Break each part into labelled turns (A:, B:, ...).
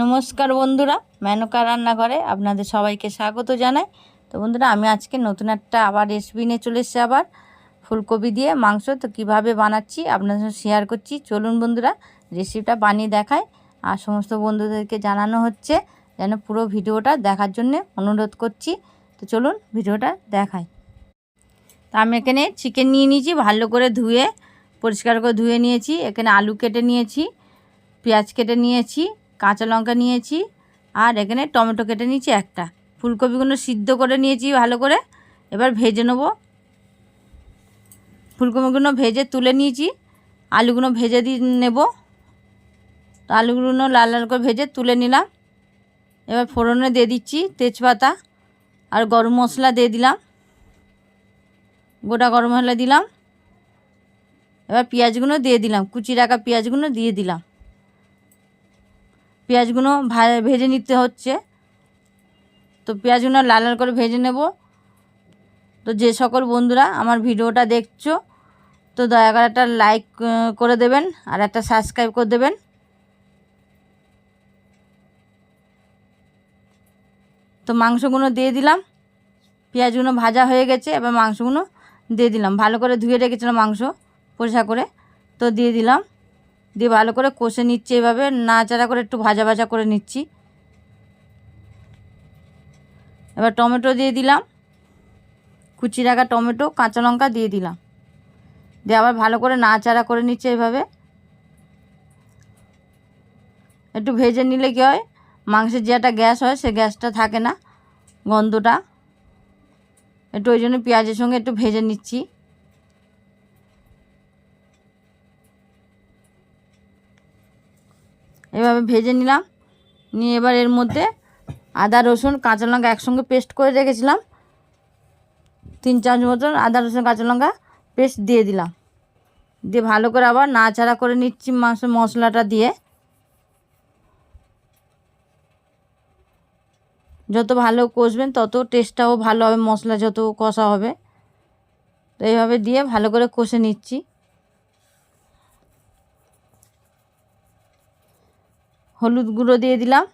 A: নমস্কার বন্ধুরা, মেনকা রান্নাঘরে আপনাদের সবাইকে স্বাগত জানাই। তো বন্ধুরা, আমি আজকে নতুন একটা আবার রেসিপি নিয়ে চলে এসেছি। আবার ফুলকপি দিয়ে মাংস। তো কীভাবে বানাচ্ছি আপনাদের সঙ্গে শেয়ার করছি। চলুন বন্ধুরা, রেসিপিটা বানিয়ে দেখাই। আর সমস্ত বন্ধুদেরকে জানানো হচ্ছে যেন পুরো ভিডিওটা দেখার জন্য অনুরোধ করছি। তো চলুন ভিডিওটা দেখাই। তো আমি এখানে চিকেন নিয়ে নিয়েছি, ভালো করে ধুয়ে পরিষ্কার করে ধুয়ে নিয়েছি। এখানে আলু কেটে নিয়েছি, পেঁয়াজ কেটে নিয়েছি, কাঁচা লঙ্কা নিয়েছি, আর এখানে টমেটো কেটে নিয়েছি একটা। ফুলকপিগুলো সিদ্ধ করে নিয়েছি ভালো করে। এবার ভেজে নেব। ফুলকপিগুলো ভেজে তুলে নিয়েছি, আলুগুলো ভেজে দিয়ে নেব। তো আলুগুলো লাল লাল করে ভেজে তুলে নিলাম। এবার ফোড়নে দিয়ে দিচ্ছি তেজপাতা আর গরম মশলা দিয়ে দিলাম, গোটা গরম মশলা দিলাম। এবার পেঁয়াজগুলো দিয়ে দিলাম, কুচি রাখা পেঁয়াজগুলো দিয়ে দিলাম। পেঁয়াজগুলো ভেজে নিতে হচ্ছে। তো পেঁয়াজগুলো লাল লাল করে ভেজে নেব। তো যে সকল বন্ধুরা আমার ভিডিওটা দেখছো, তো দয়া করে একটা লাইক করে দেবেন আর একটা সাবস্ক্রাইব করে দেবেন। তো মাংসগুলো দিয়ে দিলাম। পেঁয়াজগুলো ভাজা হয়ে গেছে, এবার মাংসগুলো দিয়ে দিলাম। ভালো করে ধুয়ে রেখেছিলাম মাংস পরিষ্কার করে, তো দিয়ে দিলাম। দিয়ে ভালো করে কষে নিচ্ছি, এভাবে নাড়াচাড়া করে একটু ভাজা ভাজা করে নিচ্ছি। এবার টমেটো দিয়ে দিলাম, কুচি রাখা টমেটো, কাঁচা লঙ্কা দিয়ে দিলাম। দিয়ে আবার ভালো করে নাড়াচাড়া করে নিচ্ছে। এভাবে একটু ভেজে নিলে কী হয়, মাংসের যে একটা গ্যাস হয় সে গ্যাসটা থাকে না, গন্ধটা একটু, ওই জন্য পেঁয়াজের সঙ্গে একটু ভেজে নিচ্ছি। এভাবে ভেজে নিলাম। নিয়ে এবার এর মধ্যে আদা রসুন কাঁচা লঙ্কা একসঙ্গে পেস্ট করে রেখেছিলাম, 3 চামচ মতন আদা রসুন কাঁচা লঙ্কা পেস্ট দিয়ে দিলাম। দিয়ে ভালো করে আবার নাড়াচাড়া করে নিচ্ছি মশলাটা দিয়ে। যত ভালো কষবেন তত টেস্টটাও ভালো হবে, মশলা যত কষা হবে। তো এইভাবে দিয়ে ভালো করে কষে নিচ্ছি। হলুদ গুঁড়ো দিয়ে দিলাম,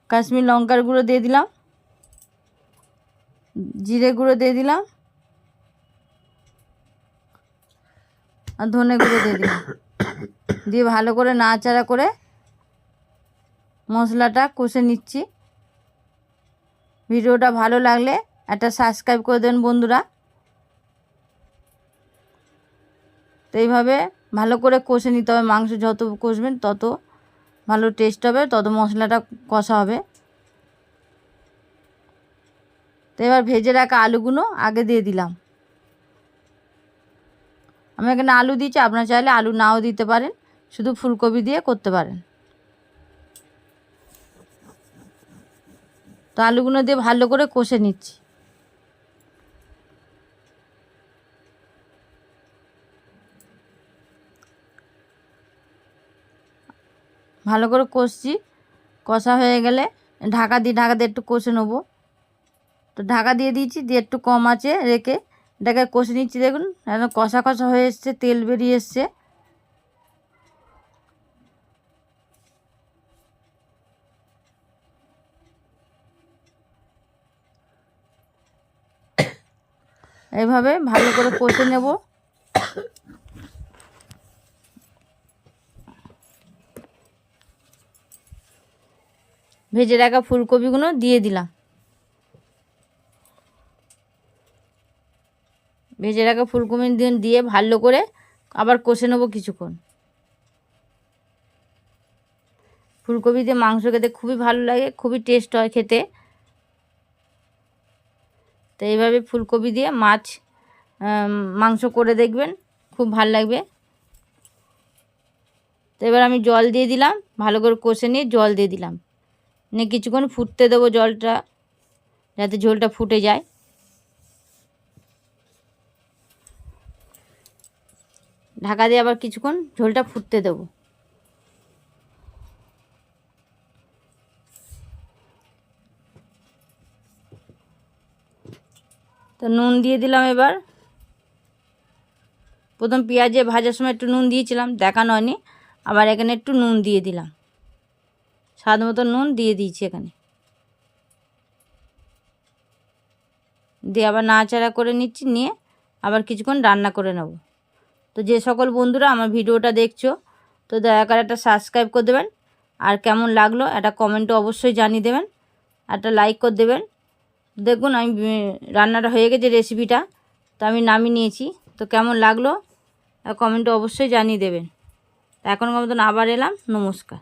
A: কাশ্মীর লঙ্কার গুঁড়ো দিয়ে দিলাম, জিরে গুঁড়ো দিয়ে দিলাম, আর ধনে গুঁড়ো দিয়ে দিলাম। দিয়ে ভালো করে নাড়াচাড়া করে মশলাটা কষে নিচ্ছি। ভিডিওটা ভালো লাগলে একটা সাবস্ক্রাইব করে দেন বন্ধুরা। তো এইভাবে ভালো করে কষে নিতে হবে। মাংস যত কষবেন তত ভালো টেস্ট হবে, তত মশলাটা কষা হবে। তো এবার ভেজে রাখা আলুগুলো আগে দিয়ে দিলাম। আমি এখানে আলু দিচ্ছি, আপনারা চাইলে আলু নাও দিতে পারেন, শুধু ফুলকপি দিয়ে করতে পারেন। তো আলুগুলো দিয়ে ভালো করে কষে নিচ্ছি। ভালো করে কষছি। কষা হয়ে গেলে ঢাকা দিয়ে একটু কষে নেবো। তো ঢাকা দিয়ে দিয়েছি, দিয়ে একটু কম আঁচে রেখে এটাকে কষে নিচ্ছি। দেখুন একদম কষা কষা হয়ে এসছে, তেল বেরিয়ে এসছে। এইভাবে ভালো করে কষে নেব। ভেজে রাখা ফুলকপিগুলো দিয়ে দিলাম। ভেজে রাখা ফুলকপি দিয়ে ভালো করে আবার কষে নেবো কিছুক্ষণ। ফুলকপি দিয়ে মাংস খেতে খুবই ভালো লাগে, খুবই টেস্ট হয় খেতে। তো এইভাবে ফুলকপি দিয়ে মাংস করে দেখবেন, খুব ভালো লাগবে। তো এবার আমি জল দিয়ে দিলাম, ভালো করে কষে নিয়ে জল দিয়ে দিলাম। নিয়ে কিছুক্ষণ ফুটতে দেবো জলটা, যাতে ঝোলটা ফুটে যায়। ঢাকা দিয়ে আবার কিছুক্ষণ ঝোলটা ফুটতে দেবো। তো নুন দিয়ে দিলাম। এবার প্রথম পেঁয়াজে ভাজার সময় একটু নুন দিয়েছিলাম, দেখানো হয়নি, আবার এখানে একটু নুন দিয়ে দিলাম। স্বাদ মতো নুন দিয়ে দিয়েছি এখানে, দিয়ে আবার নাড়াচাড়া করে নিচ্ছি, নিয়ে আবার কিছুক্ষণ রান্না করে নেব। তো যে সকল বন্ধুরা আমার ভিডিওটা দেখছো, তো দয়া করে একটা সাবস্ক্রাইব করে দেবেন, আর কেমন লাগলো একটা কমেন্টে অবশ্যই জানিয়ে দেবেন, একটা লাইক করে দেবেন। দেখুন আমি রান্নাটা হয়ে গেছে, রেসিপিটা তো আমি নামিয়ে নিয়েছি। তো কেমন লাগলো কমেন্টে অবশ্যই জানিয়ে দেবেন। এখনকার মতন আবার এলাম, নমস্কার।